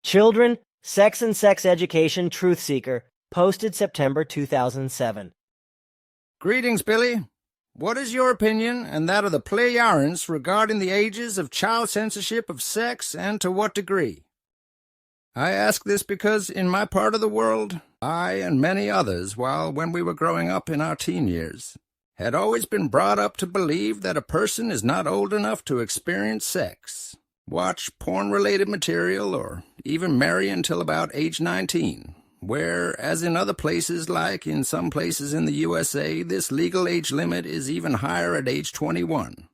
Children, Sex and Sex Education Truth Seeker, posted September 2007. Greetings, Billy. What is your opinion and that of the Pleiadians regarding the ages of child censorship of sex, and to what degree? I ask this because in my part of the world, I and many others, when we were growing up in our teen years, had always been brought up to believe that a person is not old enough to experience sex, watch porn-related material, or even marry until about age 19, where, as in other places like in some places in the USA, this legal age limit is even higher at age 21.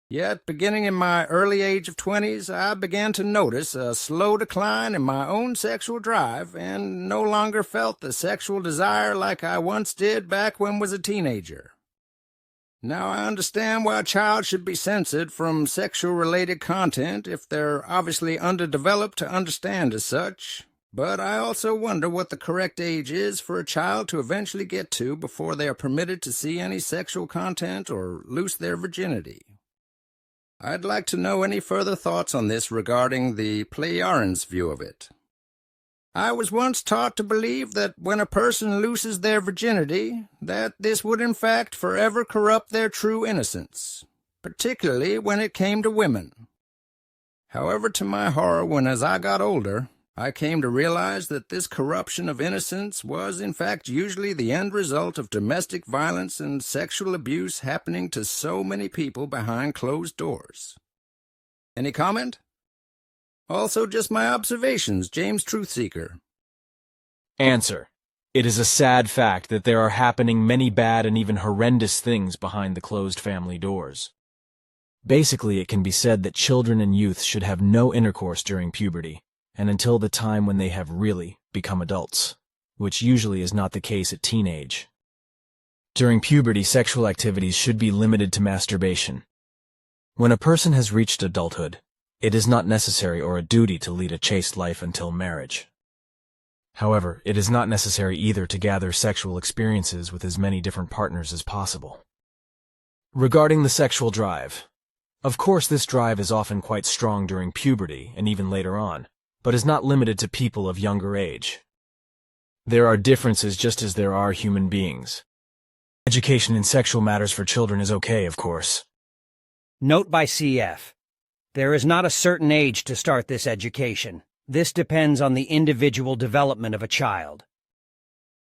Yet, beginning in my early age of 20s, I began to notice a slow decline in my own sexual drive and no longer felt the sexual desire like I once did back when I was a teenager. Now, I understand why a child should be censored from sexual-related content if they're obviously underdeveloped to understand as such, but I also wonder what the correct age is for a child to eventually get to before they are permitted to see any sexual content or lose their virginity. I'd like to know any further thoughts on this regarding the Pleiadians' view of it. I was once taught to believe that when a person loses their virginity, that this would in fact forever corrupt their true innocence, particularly when it came to women. However, to my horror, as I got older, I came to realize that this corruption of innocence was in fact usually the end result of domestic violence and sexual abuse happening to so many people behind closed doors. Any comment? Also, just my observations, James Truthseeker. Answer. It is a sad fact that there are happening many bad and even horrendous things behind the closed family doors. Basically, it can be said that children and youth should have no intercourse during puberty, and until the time when they have really become adults, which usually is not the case at teenage. During puberty, sexual activities should be limited to masturbation. When a person has reached adulthood, it is not necessary or a duty to lead a chaste life until marriage. However, it is not necessary either to gather sexual experiences with as many different partners as possible. Regarding the sexual drive, of course this drive is often quite strong during puberty and even later on, but is not limited to people of younger age. There are differences just as there are human beings. Education in sexual matters for children is okay, of course. Note by CF. There is not a certain age to start this education. This depends on the individual development of a child.